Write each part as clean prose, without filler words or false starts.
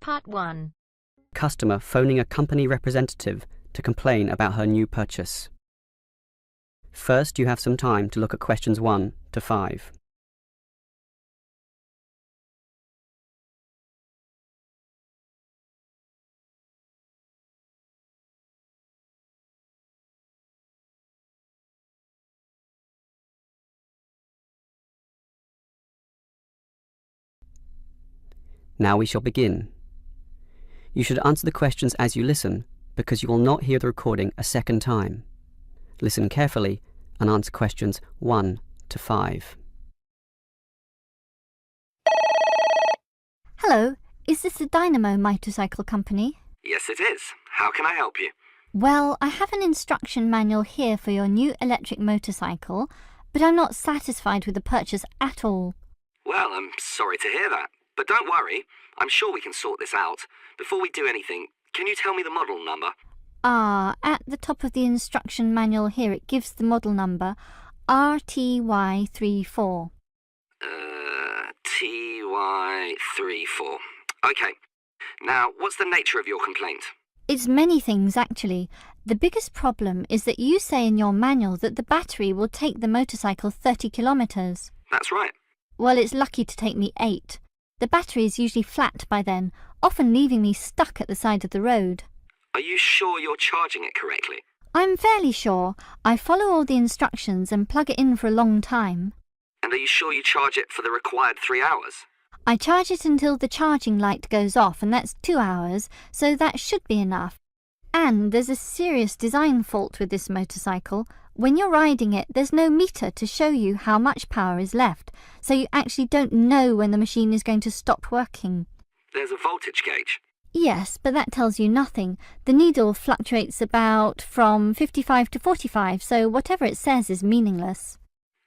Part 1. Customer phoning a company representative to complain about her new purchase. First, you have some time to look at questions 1 to 5. Now we shall begin. You should answer the questions as you listen, because you will not hear the recording a second time. Listen carefully and answer questions 1 to 5. Hello, is this the Dynamo Motorcycle Company? Yes, it is. How can I help you? Well, I have an instruction manual here for your new electric motorcycle, but I'm not satisfied with the purchase at all. Well, I'm sorry to hear that. But don't worry, I'm sure we can sort this out. Before we do anything, can you tell me the model number? At the top of the instruction manual here it gives the model number RTY34. TY34. Okay. Now, what's the nature of your complaint? It's many things, actually. The biggest problem is that you say in your manual that the battery will take the motorcycle 30 kilometres. That's right. Well, it's lucky to take me 8. The battery is usually flat by then, often leaving me stuck at the side of the road. Are you sure you're charging it correctly? I'm fairly sure. I follow all the instructions and plug it in for a long time. And are you sure you charge it for the required 3 hours? I charge it until the charging light goes off, and that's 2 hours, so that should be enough. And there's a serious design fault with this motorcycle. When you're riding it, there's no meter to show you how much power is left, so you actually don't know when the machine is going to stop working. There's a voltage gauge. Yes, but that tells you nothing. The needle fluctuates about from 55 to 45, so whatever it says is meaningless.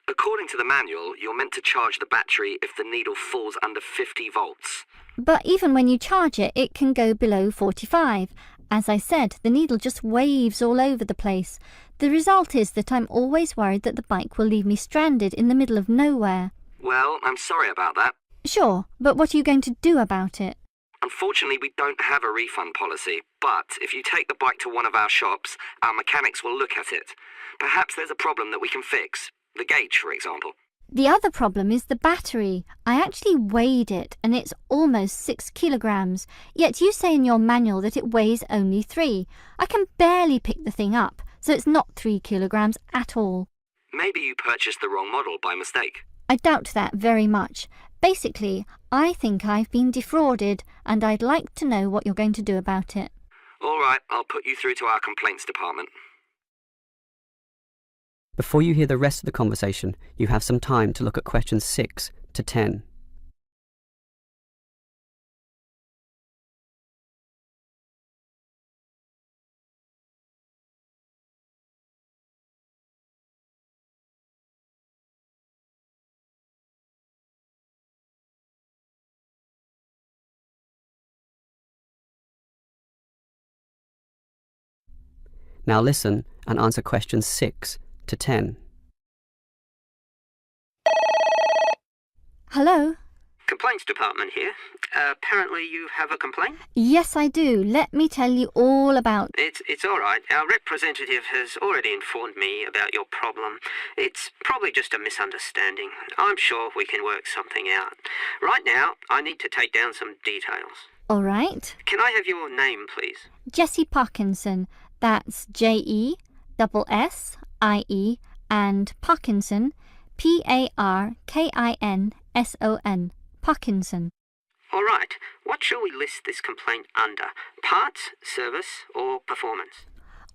According to the manual, you're meant to charge the battery if the needle falls under 50 volts. But even when you charge it, it can go below 45. As I said, the needle just waves all over the place. The result is that I'm always worried that the bike will leave me stranded in the middle of nowhere. Well, I'm sorry about that. Sure, but what are you going to do about it? Unfortunately, we don't have a refund policy, but if you take the bike to one of our shops, our mechanics will look at it. Perhaps there's a problem that we can fix. The gauge, for example. The other problem is the battery. I actually weighed it, and it's almost 6 kilograms, yet you say in your manual that it weighs only 3. I can barely pick the thing up, so it's not 3 kilograms at all. Maybe you purchased the wrong model by mistake. I doubt that very much. Basically, I think I've been defrauded, and I'd like to know what you're going to do about it. All right, I'll put you through to our complaints department. Before you hear the rest of the conversation, you have some time to look at questions 6 to 10. Now listen and answer questions 6 to 10. Hello? Complaints department here. Apparently you have a complaint? Yes, I do. Let me tell you all about... It's all right. Our representative has already informed me about your problem. It's probably just a misunderstanding. I'm sure we can work something out. Right now, I need to take down some details. All right. Can I have your name, please? Jessie Parkinson. That's Jessie and Parkinson, Parkinson. Parkinson. All right. What shall we list this complaint under? Parts, service, or performance?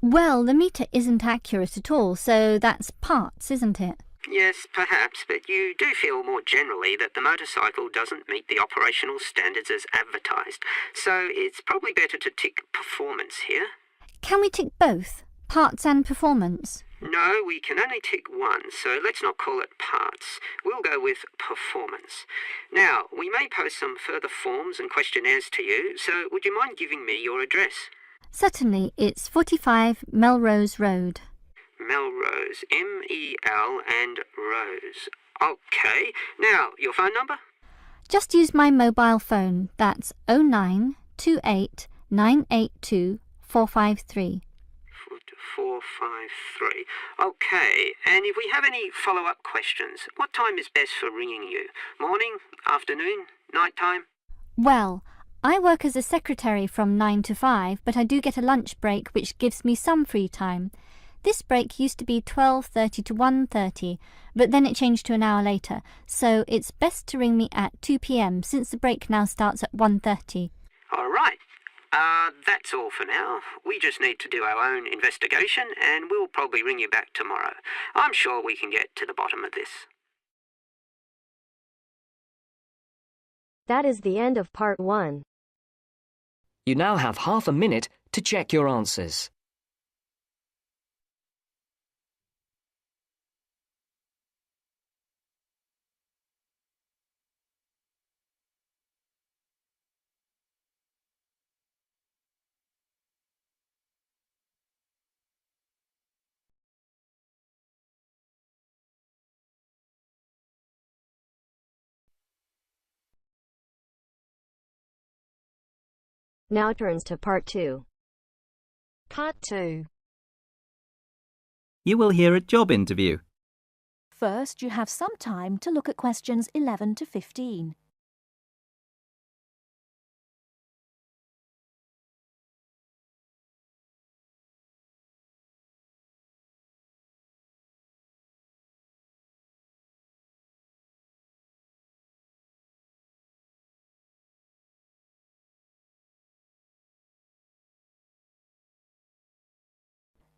Well, the meter isn't accurate at all, so that's parts, isn't it? Yes, perhaps, but you do feel more generally that the motorcycle doesn't meet the operational standards as advertised, so it's probably better to tick performance here. Can we tick both, parts and performance? No, we can only tick one, so let's not call it parts. We'll go with performance. Now, we may post some further forms and questionnaires to you, so would you mind giving me your address? Certainly, it's 45 Melrose Road. Melrose, M-E-L and Rose. Okay, now, your phone number? Just use my mobile phone, that's 28 982 453. 453. Okay, and if we have any follow-up questions, what time is best for ringing you? Morning, afternoon, night time? Well, I work as a secretary from 9 to 5, but I do get a lunch break which gives me some free time. This break used to be 12:30 to 1:30, but then it changed to an hour later, so it's best to ring me at 2 p.m. since the break now starts at 1:30. All right. That's all for now. We just need to do our own investigation, and we'll probably ring you back tomorrow. I'm sure we can get to the bottom of this. That is the end of part 1. You now have half a minute to check your answers. Now turns to part 2. Part 2. You will hear a job interview. First, you have some time to look at questions 11 to 15.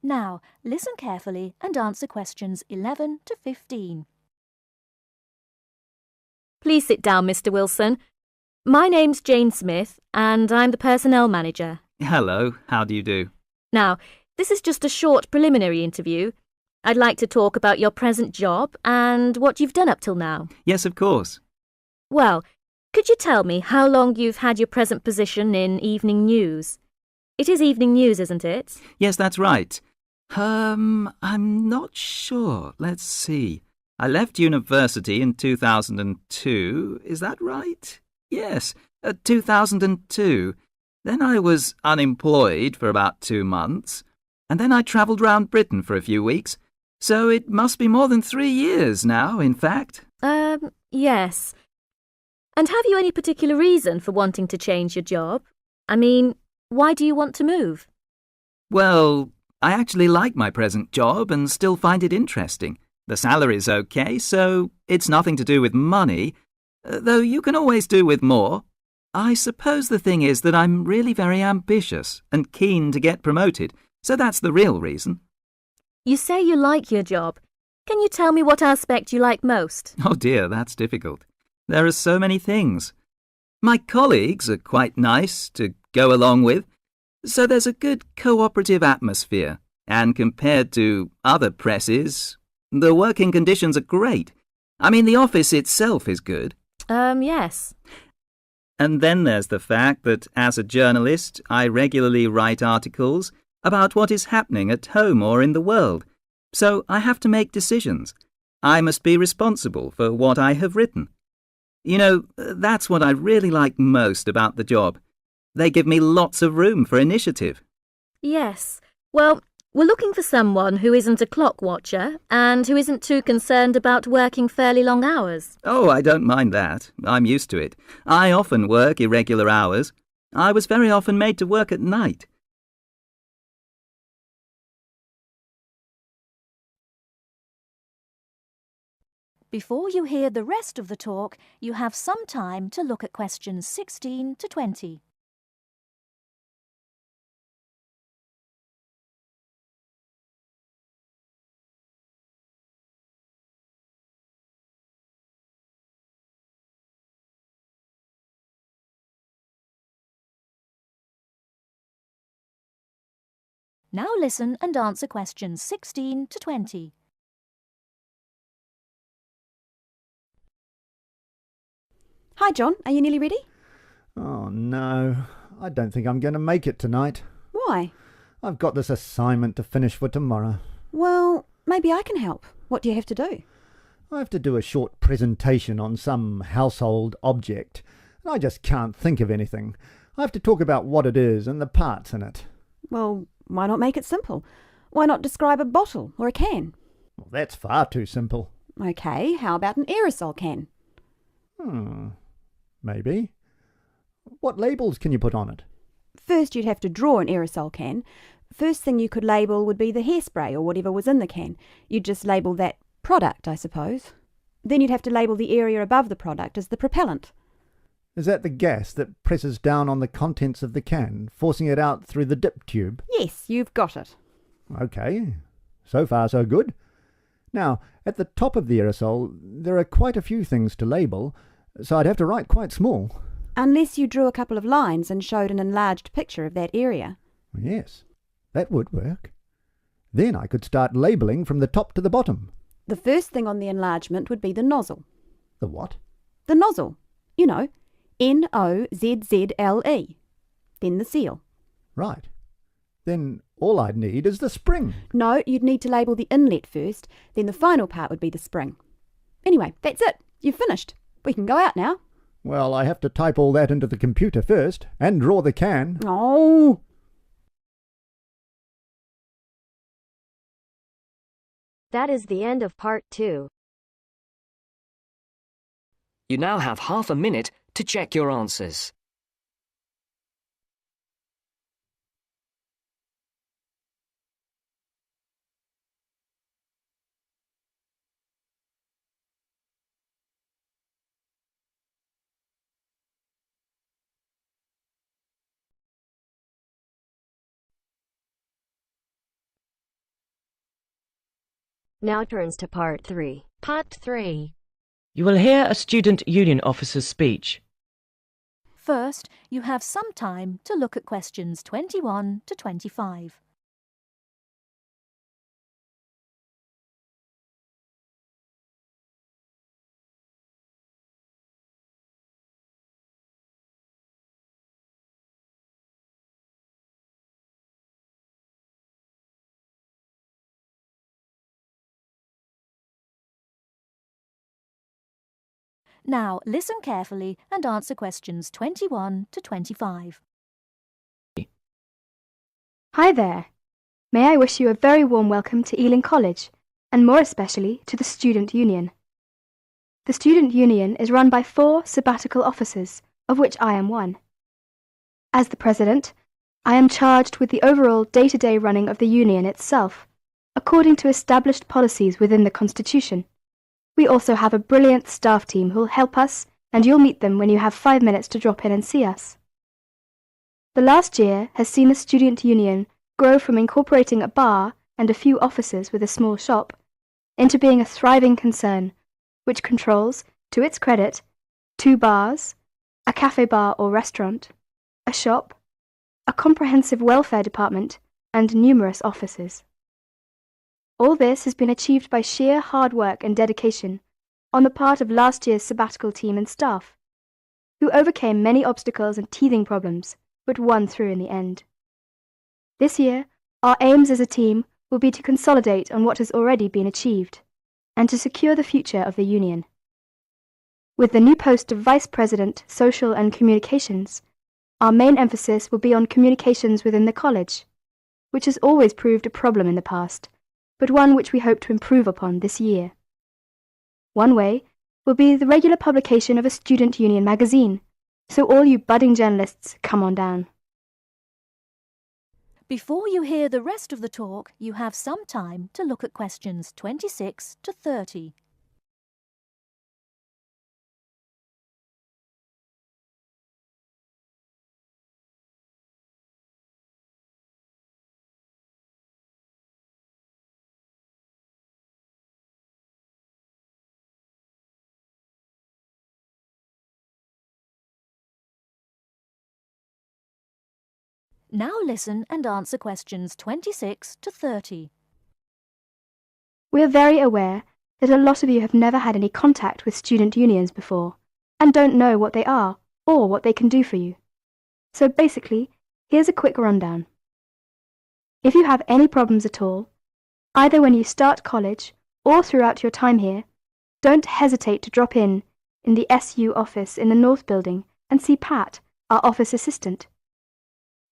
Now, listen carefully and answer questions 11 to 15. Please sit down, Mr. Wilson. My name's Jane Smith, and I'm the personnel manager. Hello, how do you do? Now, this is just a short preliminary interview. I'd like to talk about your present job and what you've done up till now. Yes, of course. Well, could you tell me how long you've had your present position in evening news? It is evening news, isn't it? Yes, that's right. I'm not sure. Let's see. I left university in 2002. Is that right? Yes, 2002. Then I was unemployed for about 2 months, and then I travelled round Britain for a few weeks. So it must be more than 3 years now, in fact. Yes. And have you any particular reason for wanting to change your job? I mean, why do you want to move? Well, I actually like my present job and still find it interesting. The salary's okay, so it's nothing to do with money, though you can always do with more. I suppose the thing is that I'm really very ambitious and keen to get promoted, so that's the real reason. You say you like your job. Can you tell me what aspect you like most? Oh dear, that's difficult. There are so many things. My colleagues are quite nice to go along with, so there's a good cooperative atmosphere, and compared to other presses, the working conditions are great. I mean, the office itself is good. Yes. And then there's the fact that as a journalist, I regularly write articles about what is happening at home or in the world, so I have to make decisions. I must be responsible for what I have written. You know, that's what I really like most about the job. They give me lots of room for initiative. Yes. Well, we're looking for someone who isn't a clock watcher and who isn't too concerned about working fairly long hours. Oh, I don't mind that. I'm used to it. I often work irregular hours. I was very often made to work at night. Before you hear the rest of the talk, you have some time to look at questions 16 to 20. Now listen and answer questions 16 to 20. Hi, John. Are you nearly ready? Oh, no. I don't think I'm going to make it tonight. Why? I've got this assignment to finish for tomorrow. Well, maybe I can help. What do you have to do? I have to do a short presentation on some household object, and I just can't think of anything. I have to talk about what it is and the parts in it. Well, why not make it simple? Why not describe a bottle or a can? Well, that's far too simple. OK, how about an aerosol can? Maybe. What labels can you put on it? First, you'd have to draw an aerosol can. First thing you could label would be the hairspray or whatever was in the can. You'd just label that product, I suppose. Then you'd have to label the area above the product as the propellant. Is that the gas that presses down on the contents of the can, forcing it out through the dip tube? Yes, you've got it. OK. So far, so good. Now, at the top of the aerosol, there are quite a few things to label, so I'd have to write quite small. Unless you drew a couple of lines and showed an enlarged picture of that area. Yes, that would work. Then I could start labelling from the top to the bottom. The first thing on the enlargement would be the nozzle. The what? The nozzle. You know, Nozzle. Then the seal. Right. Then all I'd need is the spring. No, you'd need to label the inlet first, then the final part would be the spring. Anyway, that's it. You've finished. We can go out now. Well, I have to type all that into the computer first, and draw the can. Oh! That is the end of part 2. You now have half a minute to check your answers. Now turns to part 3. Part 3. You will hear a student union officer's speech. First, you have some time to look at questions 21 to 25. Now, listen carefully and answer questions 21 to 25. Hi there. May I wish you a very warm welcome to Ealing College, and more especially to the Student Union. The Student Union is run by 4 sabbatical officers, of which I am one. As the president, I am charged with the overall day-to-day running of the union itself, according to established policies within the Constitution. We also have a brilliant staff team who'll help us, and you'll meet them when you have 5 minutes to drop in and see us. The last year has seen the Student Union grow from incorporating a bar and a few offices with a small shop into being a thriving concern, which controls, to its credit, 2 bars, a cafe bar or restaurant, a shop, a comprehensive welfare department, and numerous offices. All this has been achieved by sheer hard work and dedication on the part of last year's sabbatical team and staff, who overcame many obstacles and teething problems, but won through in the end. This year, our aims as a team will be to consolidate on what has already been achieved, and to secure the future of the Union. With the new post of Vice President, Social and Communications, our main emphasis will be on communications within the college, which has always proved a problem in the past, but one which we hope to improve upon this year. One way will be the regular publication of a Student Union magazine, so all you budding journalists, come on down. Before you hear the rest of the talk, you have some time to look at questions 26 to 30. Now listen and answer questions 26 to 30. We are very aware that a lot of you have never had any contact with student unions before, and don't know what they are or what they can do for you. So basically, here's a quick rundown. If you have any problems at all, either when you start college or throughout your time here, don't hesitate to drop in the SU office in the North Building and see Pat, our office assistant.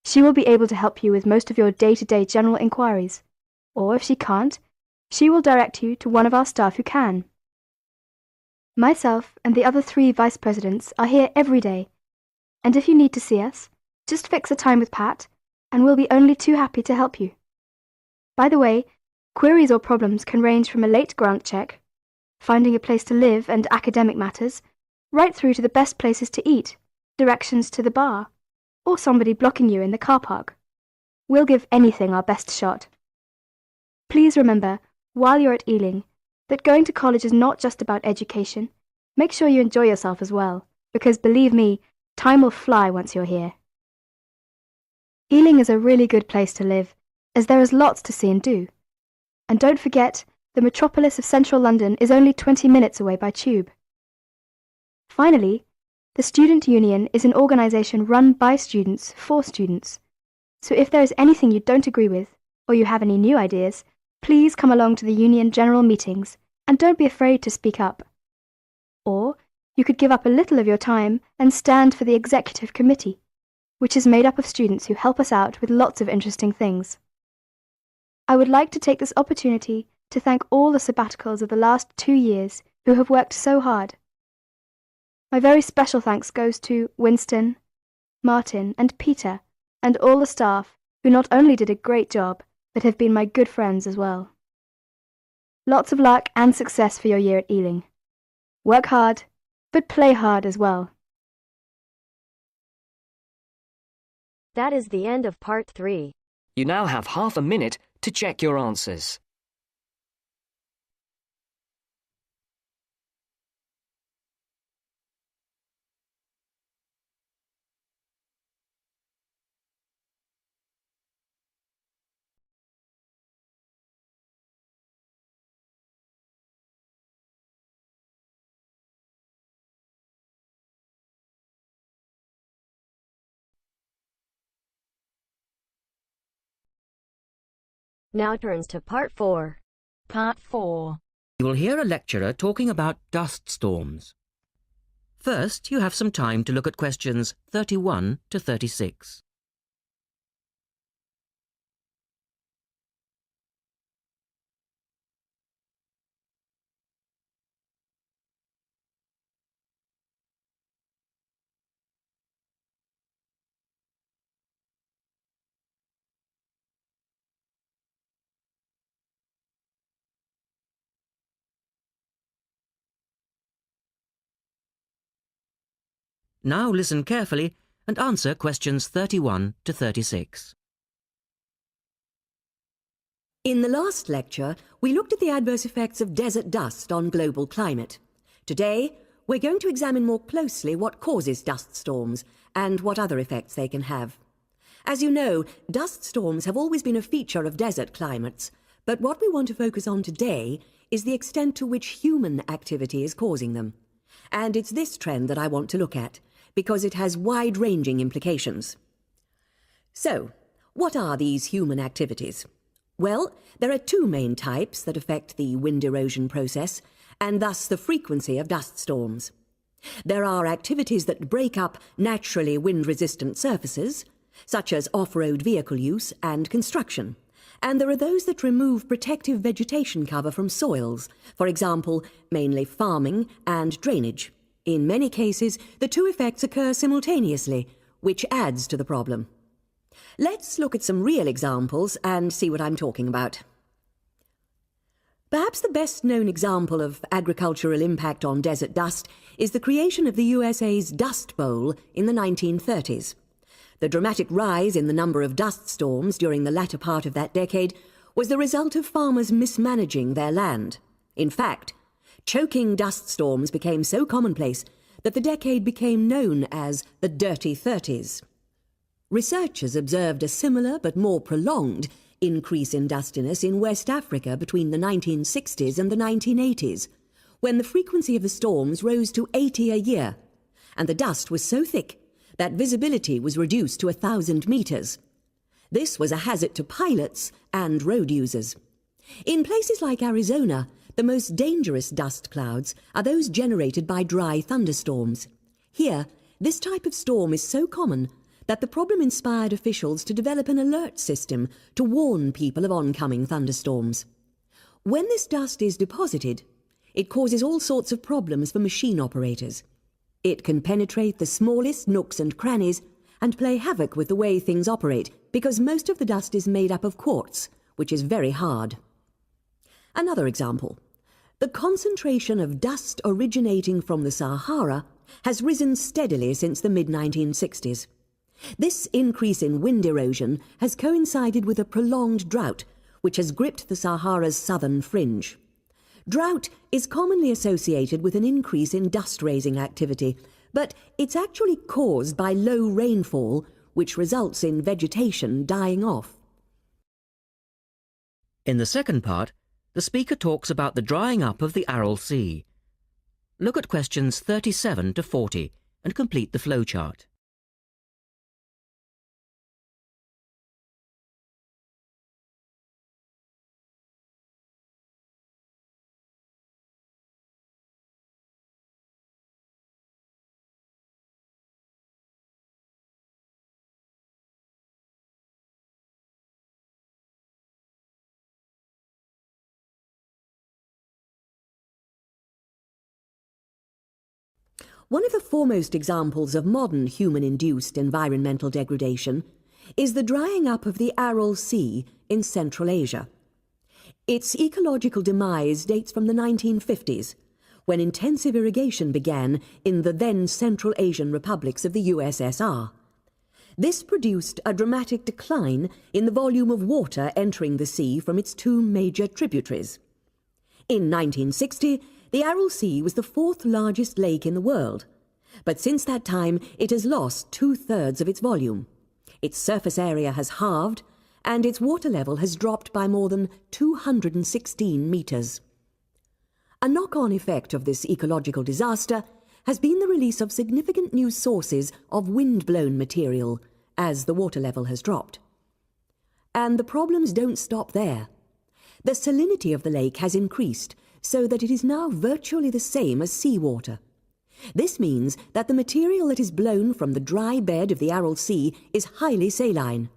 She will be able to help you with most of your day-to-day general inquiries, or if she can't, she will direct you to one of our staff who can. Myself and the other 3 vice presidents are here every day, and if you need to see us, just fix a time with Pat, and we'll be only too happy to help you. By the way, queries or problems can range from a late grant check, finding a place to live and academic matters, right through to the best places to eat, directions to the bar, or somebody blocking you in the car park. We'll give anything our best shot. Please remember, while you're at Ealing, that going to college is not just about education. Make sure you enjoy yourself as well, because believe me, time will fly once you're here. Ealing is a really good place to live, as there is lots to see and do. And don't forget, the metropolis of central London is only 20 minutes away by tube. Finally, the Student Union is an organisation run by students for students. So if there is anything you don't agree with, or you have any new ideas, please come along to the Union General Meetings and don't be afraid to speak up. Or you could give up a little of your time and stand for the Executive Committee, which is made up of students who help us out with lots of interesting things. I would like to take this opportunity to thank all the sabbaticals of the last 2 years who have worked so hard. My very special thanks goes to Winston, Martin and Peter and all the staff who not only did a great job, but have been my good friends as well. Lots of luck and success for your year at Ealing. Work hard, but play hard as well. That is the end of part 3. You now have half a minute to check your answers. Now turns to part 4. Part 4. You will hear a lecturer talking about dust storms. First, you have some time to look at questions 31 to 36. Now listen carefully and answer questions 31 to 36. In the last lecture, we looked at the adverse effects of desert dust on global climate. Today, we're going to examine more closely what causes dust storms and what other effects they can have. As you know, dust storms have always been a feature of desert climates, but what we want to focus on today is the extent to which human activity is causing them. And it's this trend that I want to look at, because it has wide-ranging implications. So, what are these human activities? Well, there are 2 main types that affect the wind erosion process, and thus the frequency of dust storms. There are activities that break up naturally wind-resistant surfaces, such as off-road vehicle use and construction, and there are those that remove protective vegetation cover from soils, for example, mainly farming and drainage. In many cases, the 2 effects occur simultaneously, which adds to the problem. Let's look at some real examples and see what I'm talking about. Perhaps the best-known example of agricultural impact on desert dust is the creation of the USA's Dust Bowl in the 1930s. The dramatic rise in the number of dust storms during the latter part of that decade was the result of farmers mismanaging their land. In fact, choking dust storms became so commonplace that the decade became known as the Dirty 30s. Researchers observed a similar but more prolonged increase in dustiness in West Africa between the 1960s and the 1980s, when the frequency of the storms rose to 80 a year, and the dust was so thick that visibility was reduced to 1,000 meters. This was a hazard to pilots and road users. In places like Arizona, the most dangerous dust clouds are those generated by dry thunderstorms. Here, This type of storm is so common that the problem inspired officials to develop an alert system to warn people of oncoming thunderstorms. When this dust is deposited, it causes all sorts of problems for machine operators. It can penetrate the smallest nooks and crannies and play havoc with the way things operate because most of the dust is made up of quartz, which is very hard. Another example. The concentration of dust originating from the Sahara has risen steadily since the mid-1960s. This increase in wind erosion has coincided with a prolonged drought, which has gripped the Sahara's southern fringe. Drought is commonly associated with an increase in dust-raising activity, but it's actually caused by low rainfall, which results in vegetation dying off. In the second part, the speaker talks about the drying up of the Aral Sea. Look at questions 37 to 40 and complete the flowchart. One of the foremost examples of modern human-induced environmental degradation is the drying up of the Aral Sea in Central Asia. Its ecological demise dates from the 1950s, when intensive irrigation began in the then Central Asian republics of the USSR. This produced a dramatic decline in the volume of water entering the sea from its two major tributaries. In 1960, the Aral Sea was the fourth largest lake in the world, but since that time it has lost 2/3 of its volume. Its surface area has halved, and its water level has dropped by more than 216 metres. A knock-on effect of this ecological disaster has been the release of significant new sources of wind-blown material as the water level has dropped. And the problems don't stop there. The salinity of the lake has increased, so that it is now virtually the same as seawater. This means that the material that is blown from the dry bed of the Aral Sea is highly saline.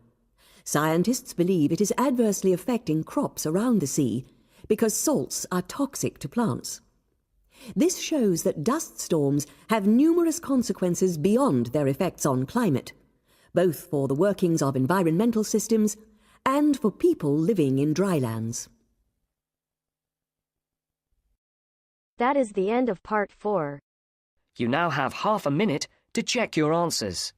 Scientists believe it is adversely affecting crops around the sea because salts are toxic to plants. This shows that dust storms have numerous consequences beyond their effects on climate, both for the workings of environmental systems and for people living in drylands. That is the end of part 4. You now have half a minute to check your answers.